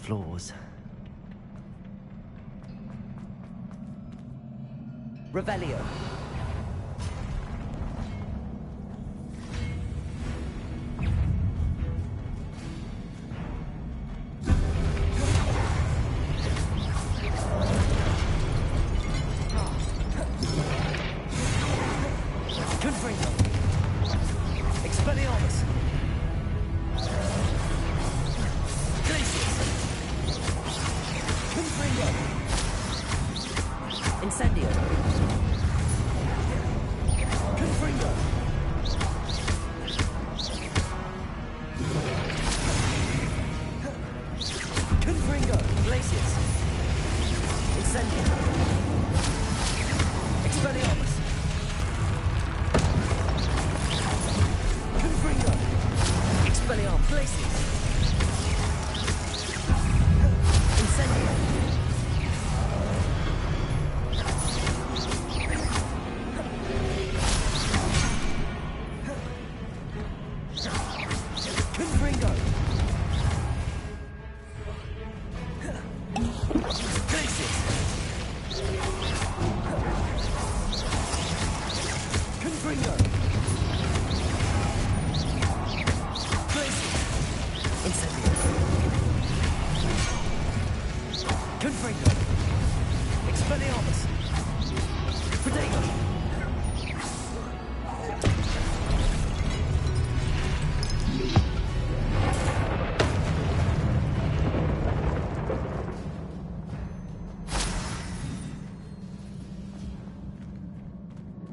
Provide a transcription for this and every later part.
flaws. Revelio.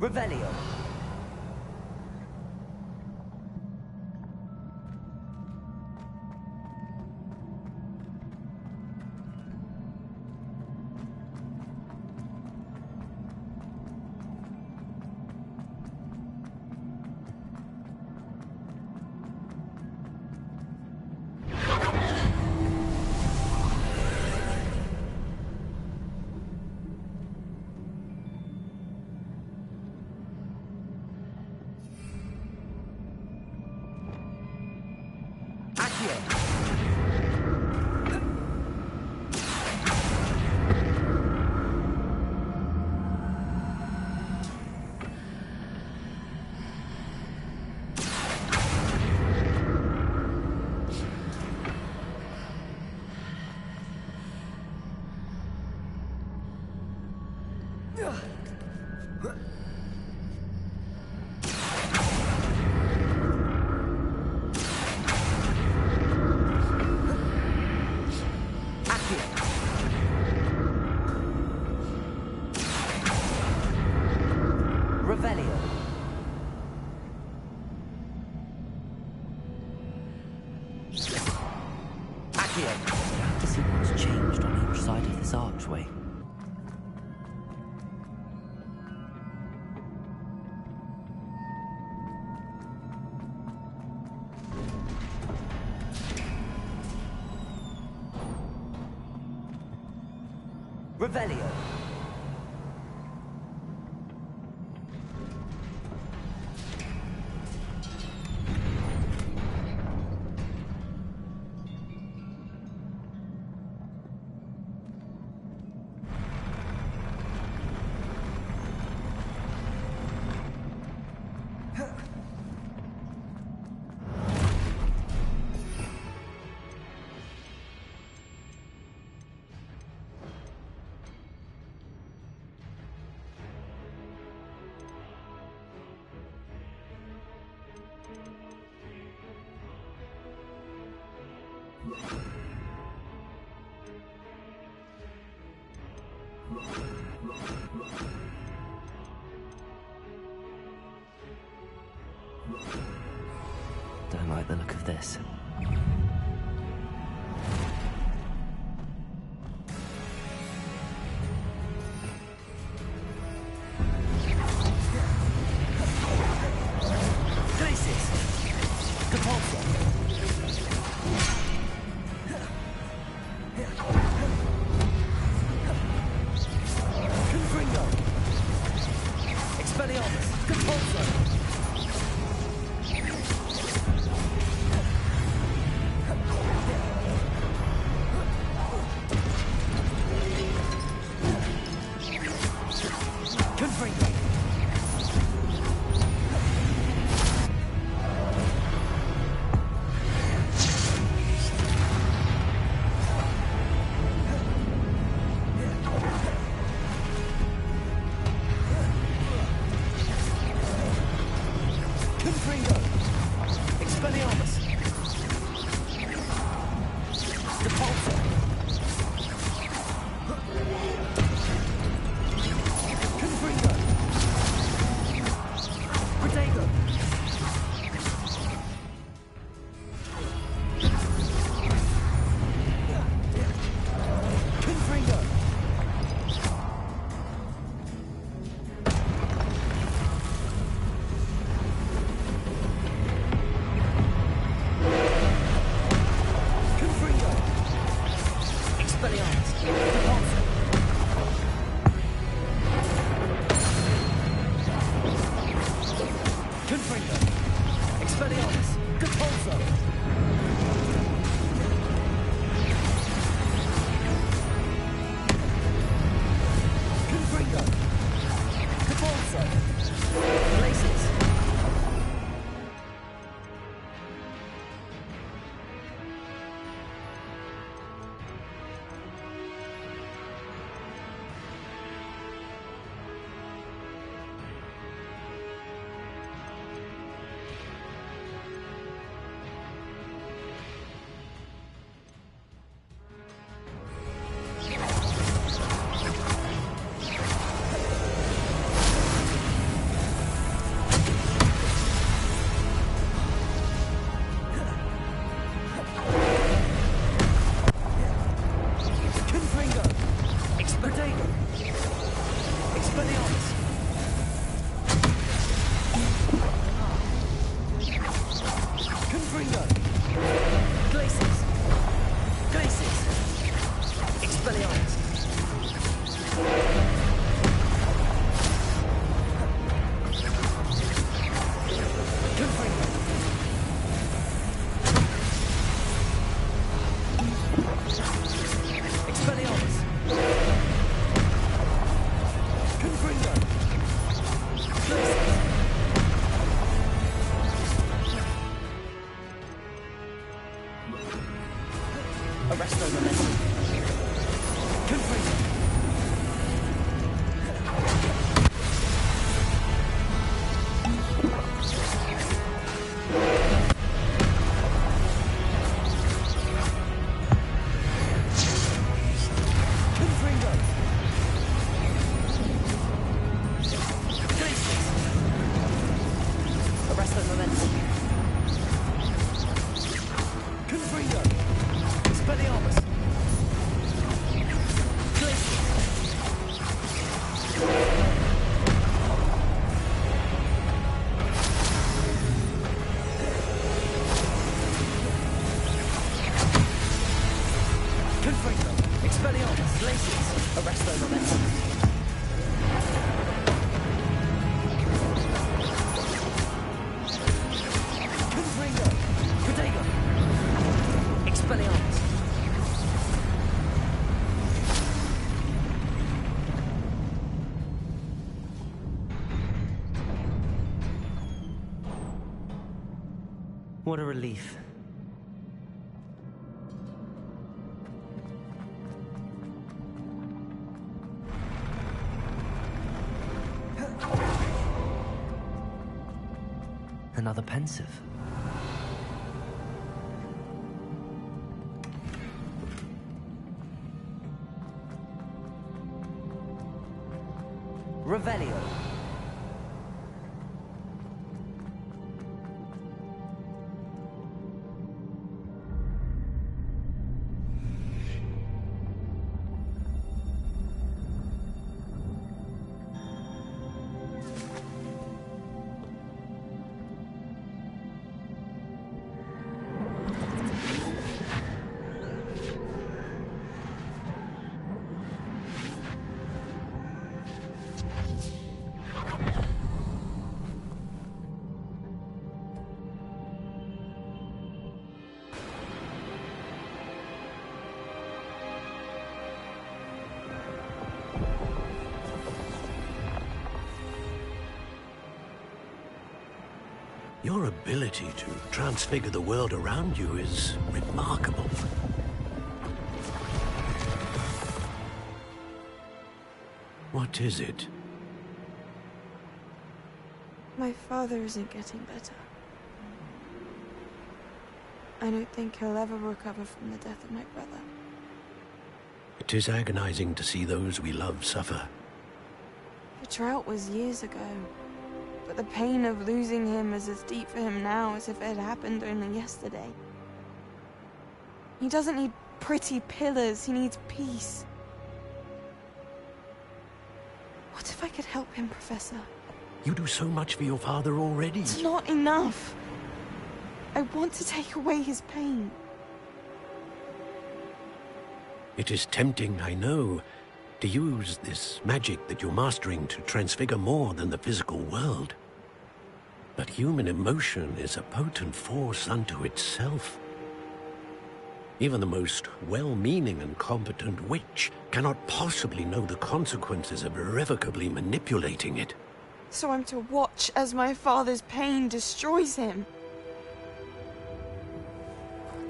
Revelio. To see what's changed on each side of this archway. Revelio. Don't like the look of this. Confringo. Expelliarmus. Repulso. Confringo. Repulso. Places. Arresto momentum. Confringo. Confringo. Glacius. Arresto momentum. Confringo. Expelliarmus. Glacius. Confringo. Expelliarmus. Glacius. Arresto momentum. Confringo. Protego. Expelliarmus. What a relief. Another pensive. Revelio. Your ability to transfigure the world around you is remarkable. What is it? My father isn't getting better. I don't think he'll ever recover from the death of my brother. It is agonizing to see those we love suffer. The drought was years ago, but the pain of losing him is as deep for him now as if it had happened only yesterday. He doesn't need pretty pillars, he needs peace. What if I could help him, Professor? You do so much for your father already. It's not enough. I want to take away his pain. It is tempting, I know, to use this magic that you're mastering to transfigure more than the physical world. But human emotion is a potent force unto itself. Even the most well-meaning and competent witch cannot possibly know the consequences of irrevocably manipulating it. So I'm to watch as my father's pain destroys him.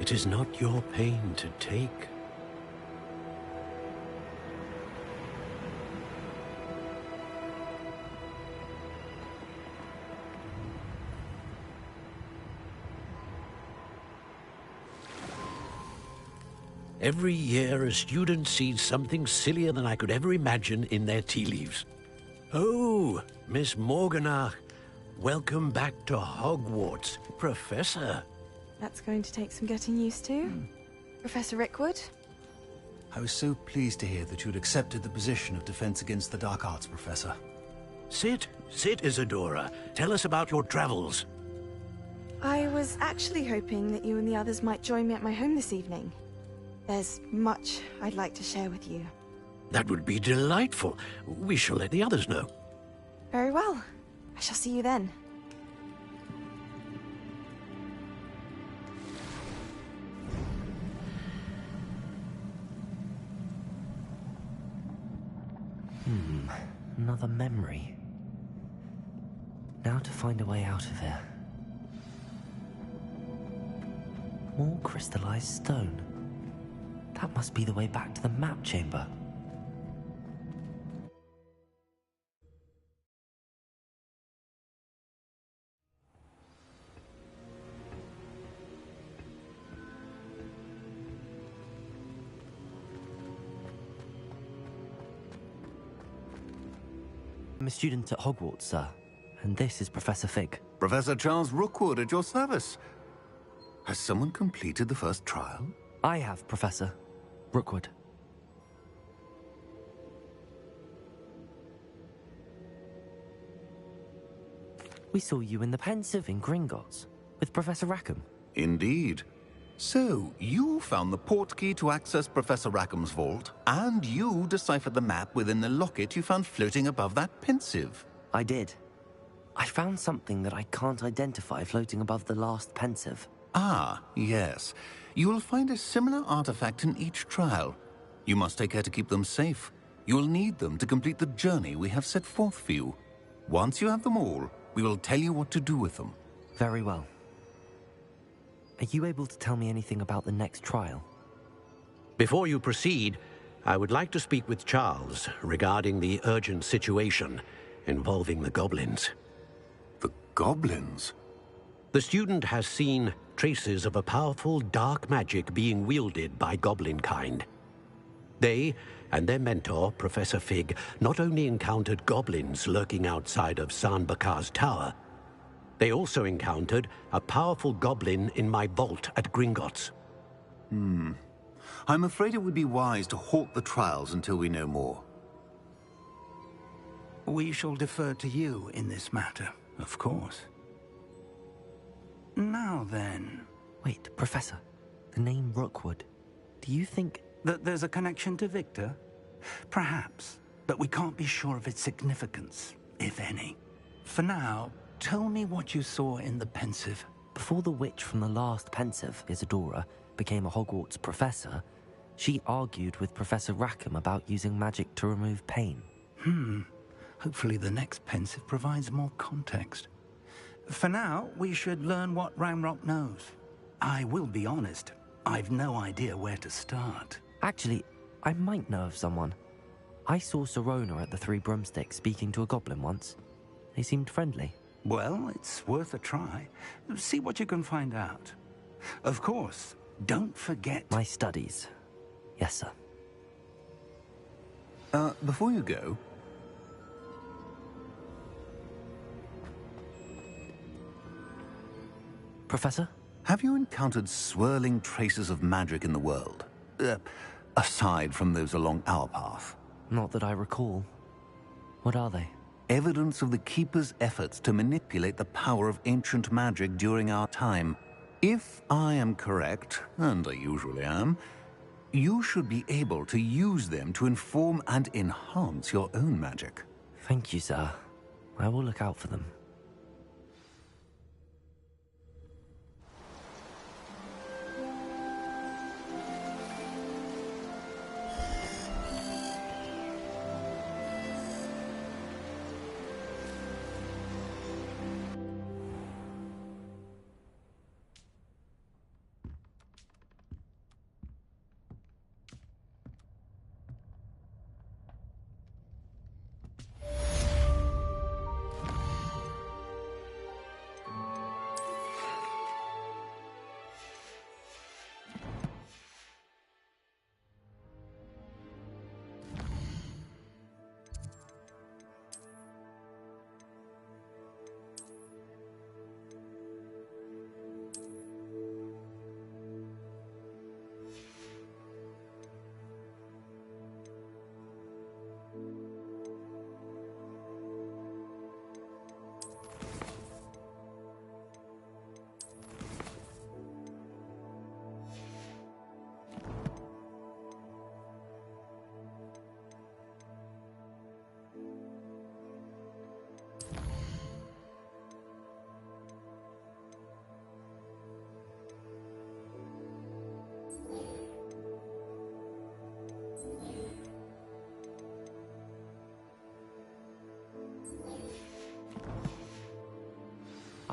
It is not your pain to take. Every year, a student sees something sillier than I could ever imagine in their tea leaves. Oh, Miss Morganach, welcome back to Hogwarts, Professor. That's going to take some getting used to. Professor Rickwood? I was so pleased to hear that you'd accepted the position of Defense Against the Dark Arts, Professor. Sit, Isadora. Tell us about your travels. I was actually hoping that you and the others might join me at my home this evening. There's much I'd like to share with you. That would be delightful. We shall let the others know. Very well. I shall see you then. Another memory. Now to find a way out of here. More crystallized stone. That must be the way back to the map chamber. I'm a student at Hogwarts, sir, and this is Professor Fig. Professor Charles Rookwood at your service. Has someone completed the first trial? I have, Professor Rookwood. We saw you in the Pensive in Gringotts with Professor Rackham. Indeed. So, you found the portkey to access Professor Rackham's vault, and you deciphered the map within the locket you found floating above that Pensive. I did. I found something that I can't identify floating above the last Pensive. Ah, yes. You will find a similar artifact in each trial. You must take care to keep them safe. You will need them to complete the journey we have set forth for you. Once you have them all, we will tell you what to do with them. Very well. Are you able to tell me anything about the next trial? Before you proceed, I would like to speak with Charles regarding the urgent situation involving the goblins. The goblins? The student has seen traces of a powerful dark magic being wielded by goblin kind. They and their mentor, Professor Fig, not only encountered goblins lurking outside of San Bakar's tower, they also encountered a powerful goblin in my vault at Gringotts. I'm afraid it would be wise to halt the trials until we know more. We shall defer to you in this matter, of course. Now then... Wait, Professor. The name Rookwood. Do you think... that there's a connection to Victor? Perhaps, but we can't be sure of its significance, if any. For now, tell me what you saw in the Pensive. Before the witch from the last Pensive, Isadora, became a Hogwarts professor, she argued with Professor Rackham about using magic to remove pain. Hopefully the next Pensive provides more context. For now, we should learn what Ramrock knows. I will be honest, I've no idea where to start. Actually, I might know of someone. I saw Sirona at the Three Broomsticks speaking to a goblin once. They seemed friendly. Well, it's worth a try. See what you can find out. Of course, don't forget... My studies. Yes, sir. Before you go... Professor? Have you encountered swirling traces of magic in the world? Aside from those along our path. Not that I recall. What are they? Evidence of the Keeper's efforts to manipulate the power of ancient magic during our time. If I am correct, and I usually am, You should be able to use them to inform and enhance your own magic. Thank you, sir. I will look out for them.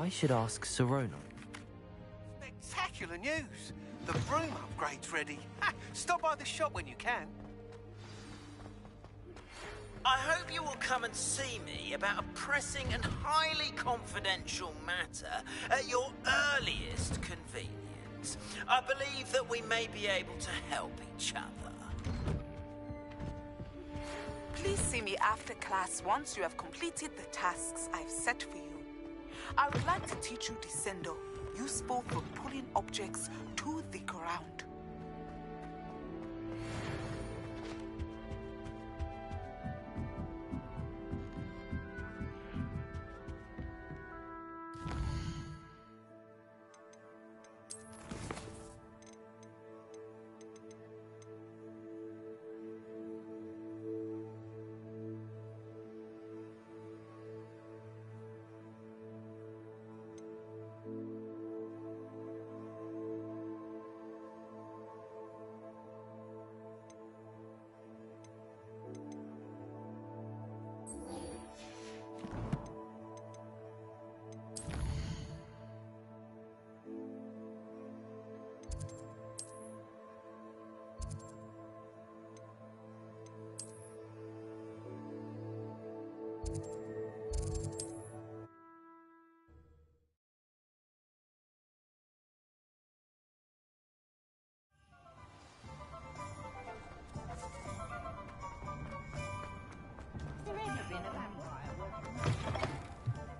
I should ask Sirona. Spectacular news! The broom upgrade's ready. Ha, stop by the shop when you can. I hope you will come and see me about a pressing and highly confidential matter at your earliest convenience. I believe that we may be able to help each other. Please see me after class once you have completed the tasks I've set for you. I would like to teach you Descendo, useful for pulling objects to the ground.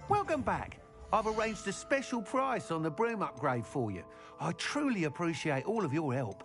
Welcome back. I've arranged a special price on the broom upgrade for you. I truly appreciate all of your help.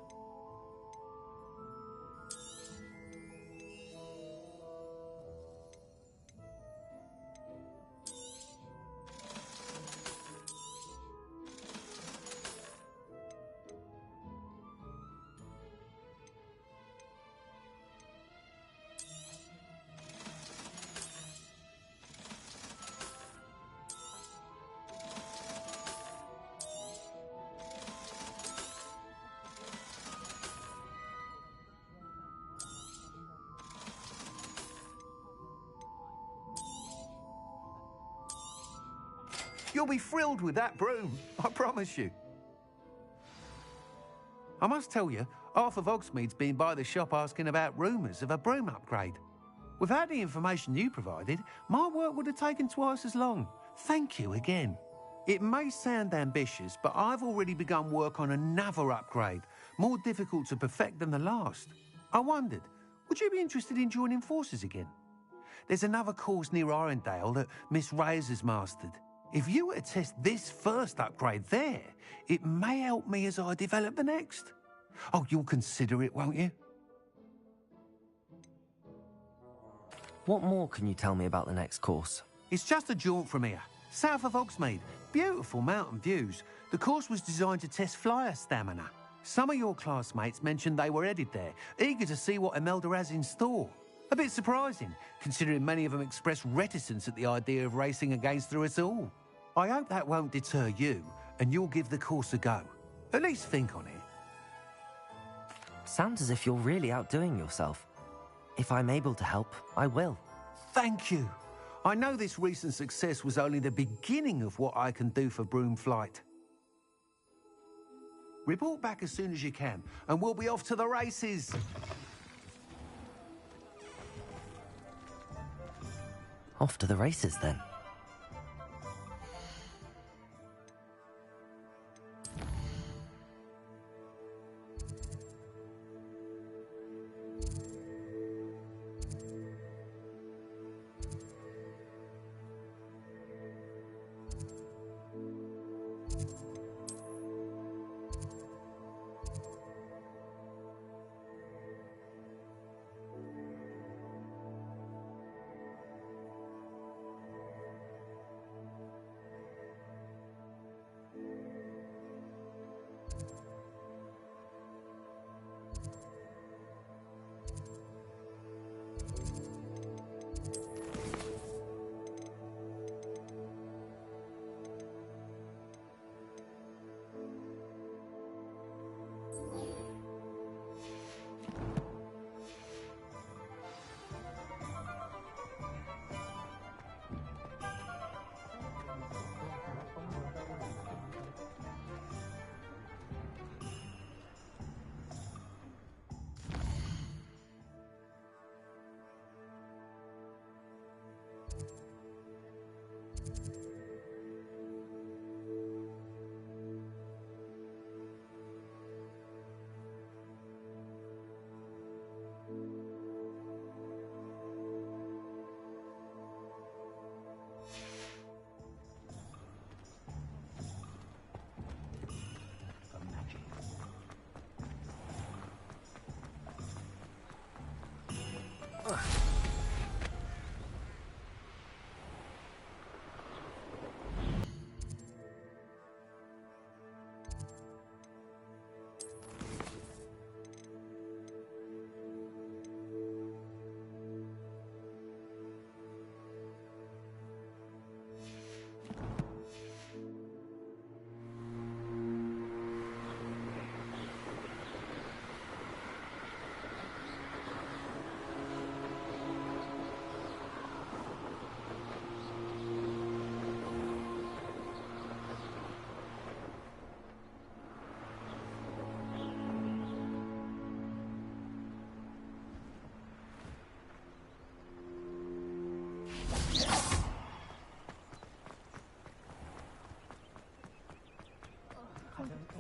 You'll be thrilled with that broom, I promise you. I must tell you, half of Hogsmeade's been by the shop asking about rumours of a broom upgrade. Without the information you provided, my work would have taken twice as long. Thank you again. It may sound ambitious, but I've already begun work on another upgrade, more difficult to perfect than the last. I wondered, would you be interested in joining forces again? There's another course near Arendelle that Miss Reyes has mastered. If you were to test this first upgrade there, it may help me as I develop the next. Oh, you'll consider it, won't you? What more can you tell me about the next course? It's just a jaunt from here, south of Hogsmeade. Beautiful mountain views. The course was designed to test flyer stamina. Some of your classmates mentioned they were headed there, eager to see what Imelda has in store. A bit surprising, considering many of them expressed reticence at the idea of racing against her at all. I hope that won't deter you, and you'll give the course a go. At least think on it. Sounds as if you're really outdoing yourself. If I'm able to help, I will. Thank you. I know this recent success was only the beginning of what I can do for Broomflight. Report back as soon as you can, and we'll be off to the races. Off to the races, then.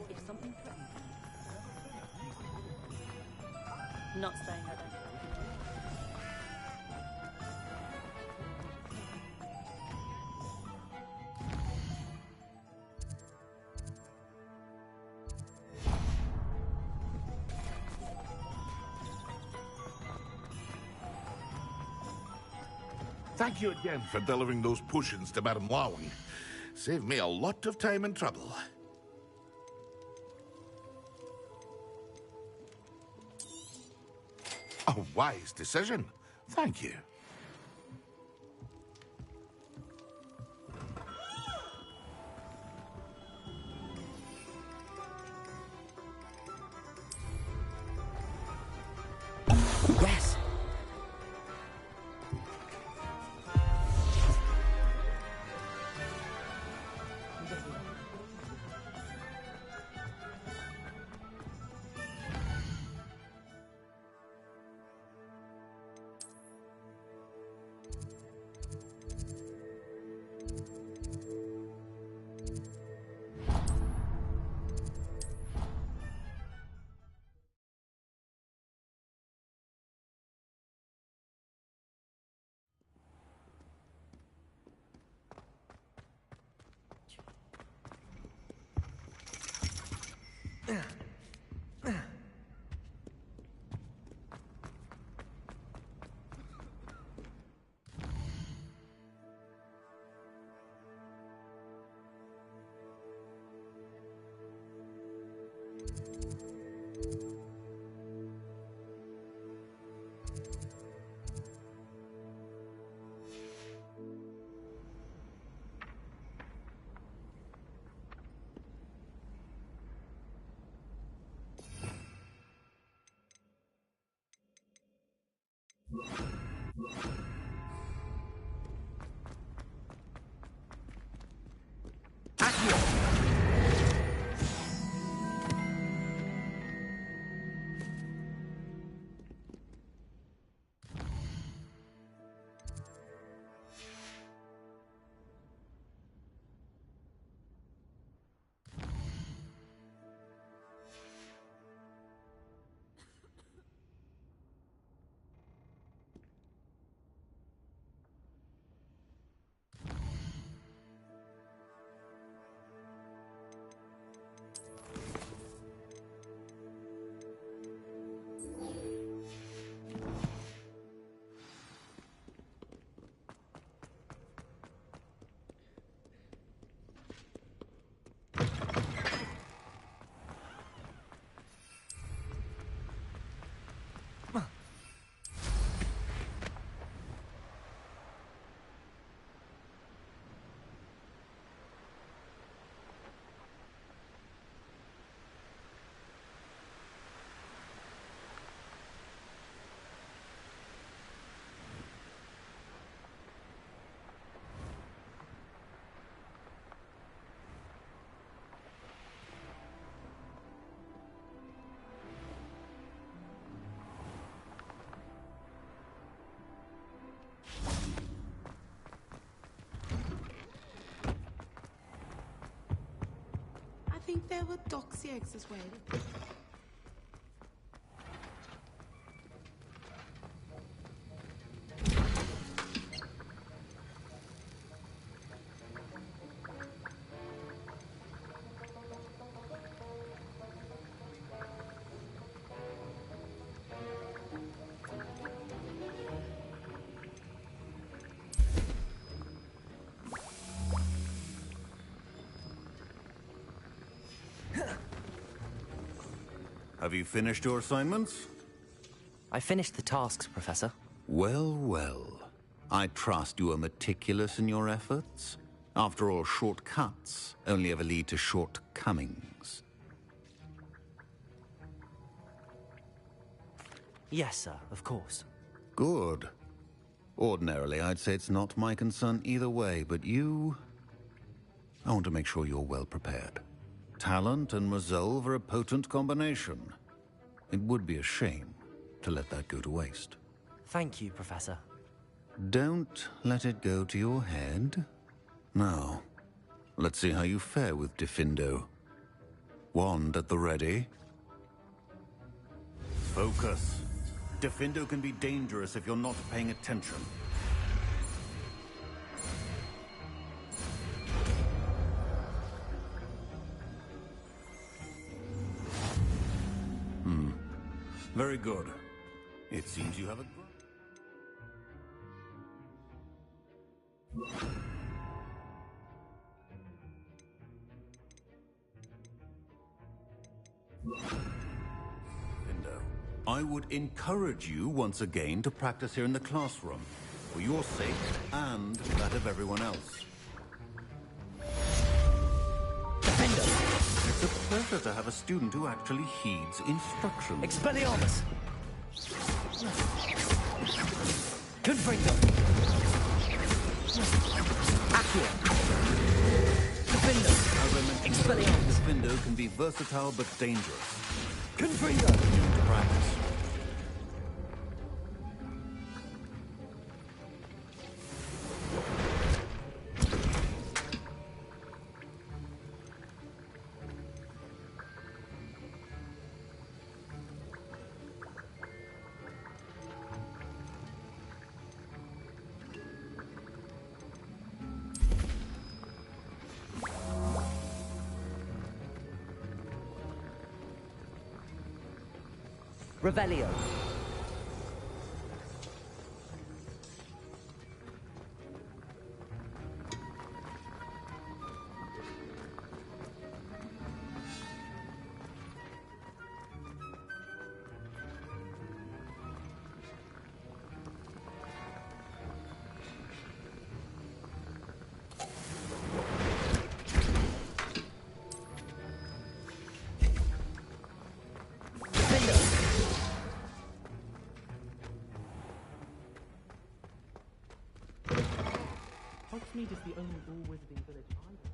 If something not staying, I don't. Thank you again for delivering those potions to Madame Lowing. Saved me a lot of time and trouble. A wise decision. Thank you. Yes! I think there were doxy eggs as well. Have you finished your assignments? I finished the tasks, Professor. Well, well. I trust you are meticulous in your efforts. After all, shortcuts only ever lead to shortcomings. Yes, sir, of course. Good. Ordinarily, I'd say it's not my concern either way, but you... I want to make sure you're well prepared. Talent and resolve are a potent combination. It would be a shame to let that go to waste. Thank you, Professor. Don't let it go to your head. Now, let's see how you fare with Diffindo. Wand at the ready. Focus. Diffindo can be dangerous if you're not paying attention. Very good. It seems you have a... I would encourage you once again to practice here in the classroom, for your sake and that of everyone else. It's a pleasure to have a student who actually heeds instructions. Expelliarmus! Confringo! Accio! Diffindo! As I mentioned, Expelliarmus! Diffindo can be versatile but dangerous. Confringo! Due to practice. Revelio. Hogsmeade is the only all-wizarding village I know.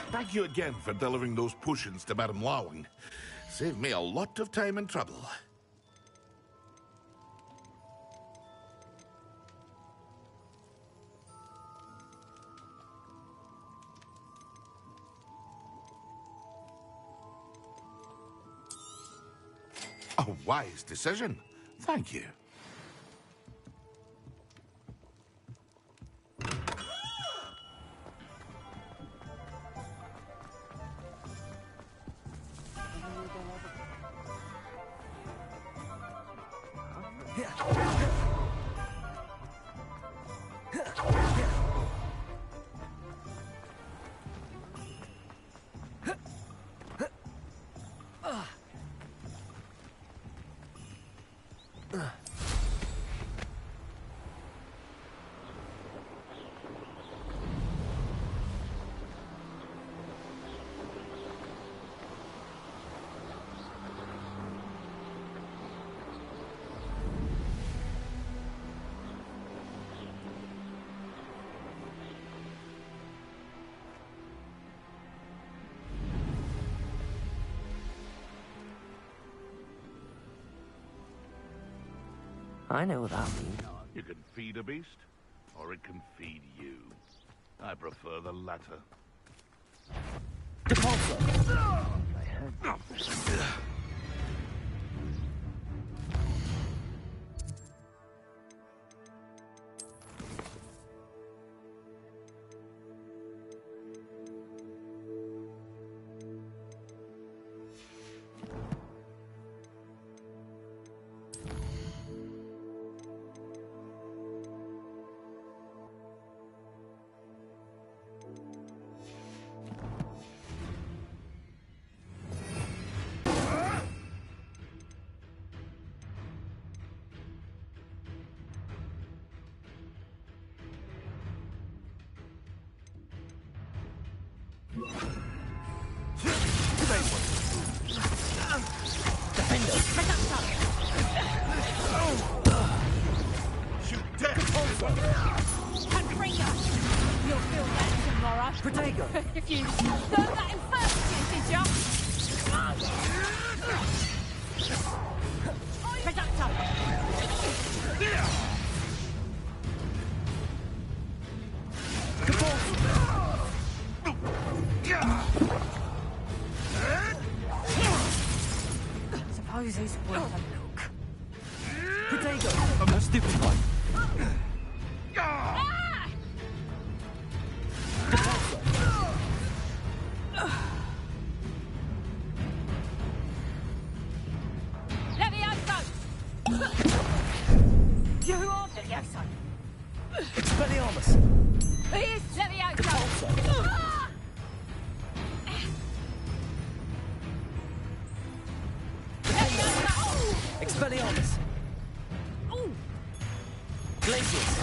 Thank you again for delivering those potions to Madame Lowing. Saved me a lot of time and trouble. A wise decision. Thank you. I know what that means. You can feed a beast, or it can feed you. I prefer the latter. If you learned that in first year, did ya? Reductor! Suppose it's worth a look. Potato! I'm stupefied. Levioso! You are Levioso! Expelliarmus! He is Levioso! Expelliarmus! Glacius!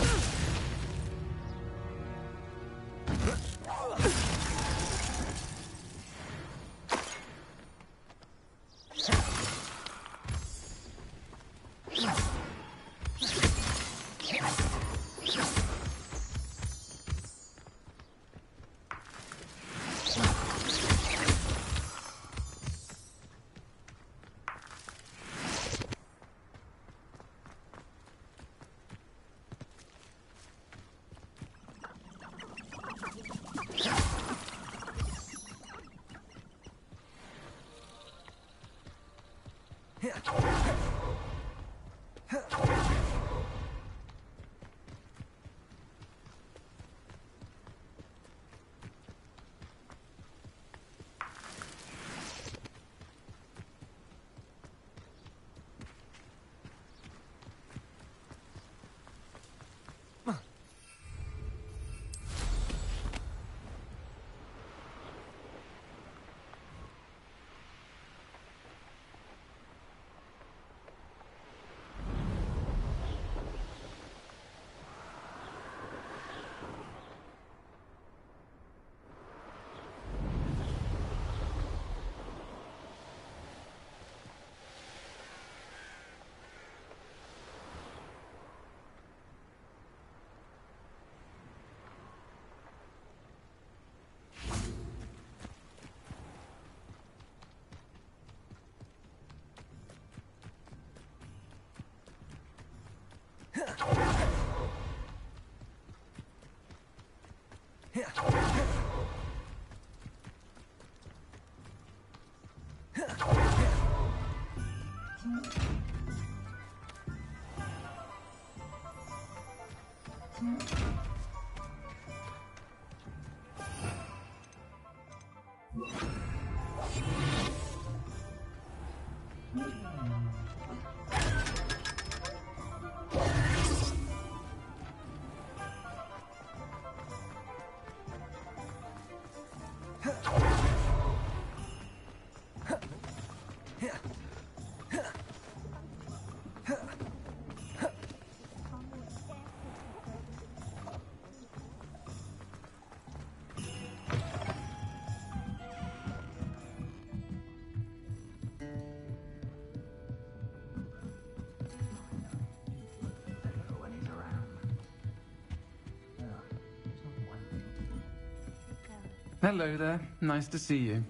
Hello there. Nice to see you.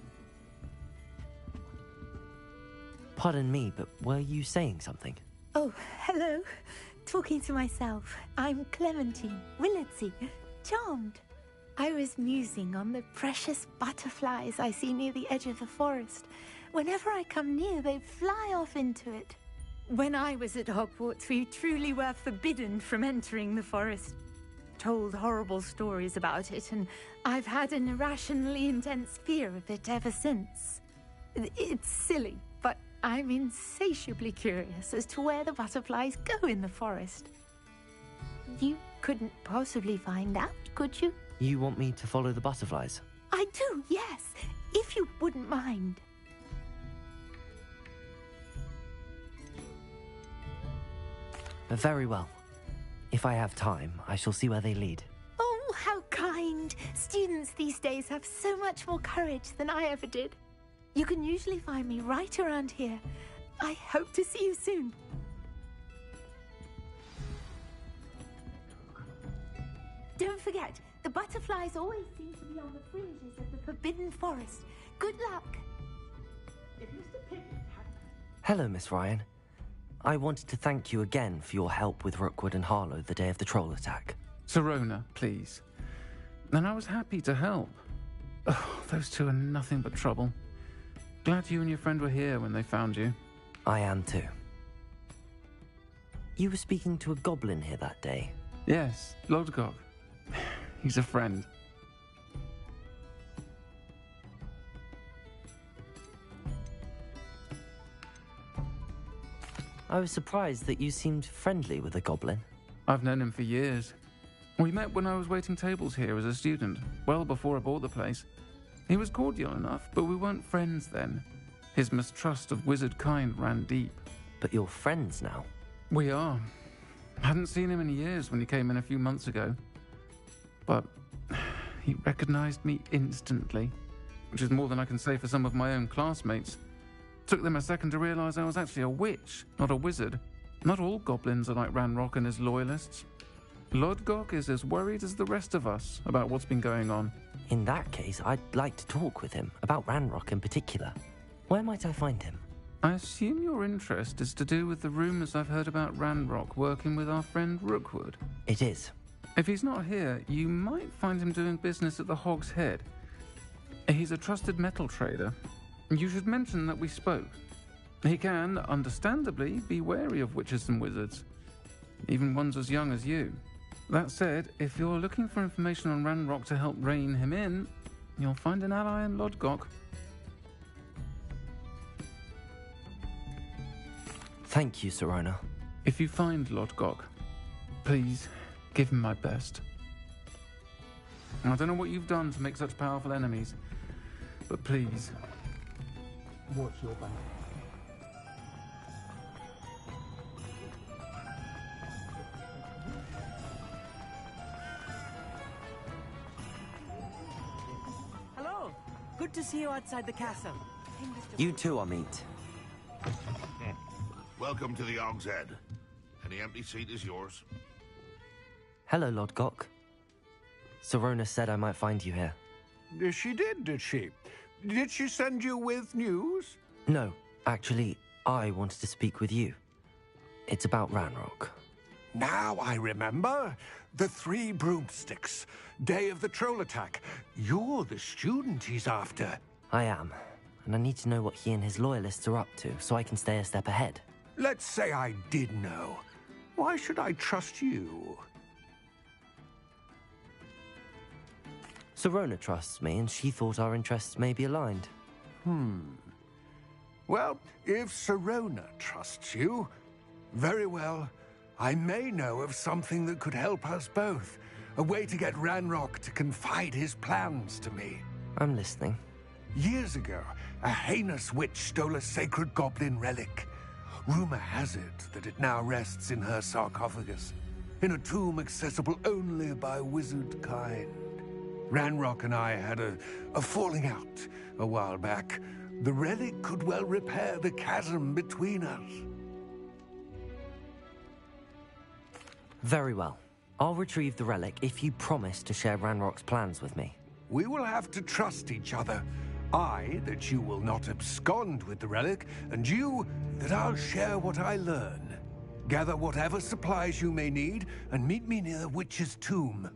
Pardon me, but were you saying something? Oh, hello. Talking to myself. I'm Clementine Willardsey. Charmed. I was musing on the precious butterflies I see near the edge of the forest. Whenever I come near, they fly off into it. When I was at Hogwarts, we truly were forbidden from entering the forest. Told horrible stories about it, and I've had an irrationally intense fear of it ever since. It's silly, but I'm insatiably curious as to where the butterflies go in the forest. You couldn't possibly find out, could you? You want me to follow the butterflies? I do, yes, if you wouldn't mind. Very well. If I have time, I shall see where they lead. Oh, how kind. Students these days have so much more courage than I ever did. You can usually find me right around here. I hope to see you soon. Don't forget, the butterflies always seem to be on the fringes of the Forbidden Forest. Good luck. Hello, Miss Ryan. I wanted to thank you again for your help with Rookwood and Harlow the day of the troll attack. Serona, please. And I was happy to help. Oh, those two are nothing but trouble. Glad you and your friend were here when they found you. I am too. You were speaking to a goblin here that day. Yes, Lodgok. He's a friend. I was surprised that you seemed friendly with a goblin. I've known him for years. We met when I was waiting tables here as a student, well before I bought the place. He was cordial enough, but we weren't friends then. His mistrust of wizard kind ran deep. But you're friends now? We are. Hadn't seen him in years when he came in a few months ago. But he recognized me instantly, which is more than I can say for some of my own classmates. Took them a second to realize I was actually a witch, not a wizard. Not all goblins are like Ranrock and his loyalists. Lodgok is as worried as the rest of us about what's been going on. In that case, I'd like to talk with him, about Ranrock in particular. Where might I find him? I assume your interest is to do with the rumors I've heard about Ranrock working with our friend Rookwood. It is. If he's not here, you might find him doing business at the Hog's Head. He's a trusted metal trader. You should mention that we spoke. He can, understandably, be wary of witches and wizards, even ones as young as you. That said, if you're looking for information on Ranrock to help rein him in, you'll find an ally in Lodgok. Thank you, Sirona. If you find Lodgok, please give him my best. I don't know what you've done to make such powerful enemies, but please, watch your back. Hello. Good to see you outside the castle. You too, Amit. Welcome to the Hog's Head. Any empty seat is yours. Hello, Lodgok. Sirona said I might find you here. She did she? Did she send you with news? No, actually, I wanted to speak with you. It's about Ranrock. Now I remember. The 3 broomsticks. Day of the troll attack. You're the student he's after. I am, and I need to know what he and his loyalists are up to so I can stay a step ahead. Let's say I did know. Why should I trust you? Sirona trusts me, and she thought our interests may be aligned. Well, if Sirona trusts you, very well. I may know of something that could help us both. A way to get Ranrock to confide his plans to me. I'm listening. Years ago, a heinous witch stole a sacred goblin relic. Rumor has it that it now rests in her sarcophagus, in a tomb accessible only by wizard kind. Ranrock and I had a falling out a while back. The relic could well repair the chasm between us. Very well. I'll retrieve the relic if you promise to share Ranrock's plans with me. We will have to trust each other. I, that you will not abscond with the relic, and you, that I'll share what I learn. Gather whatever supplies you may need, and meet me near the witch's tomb.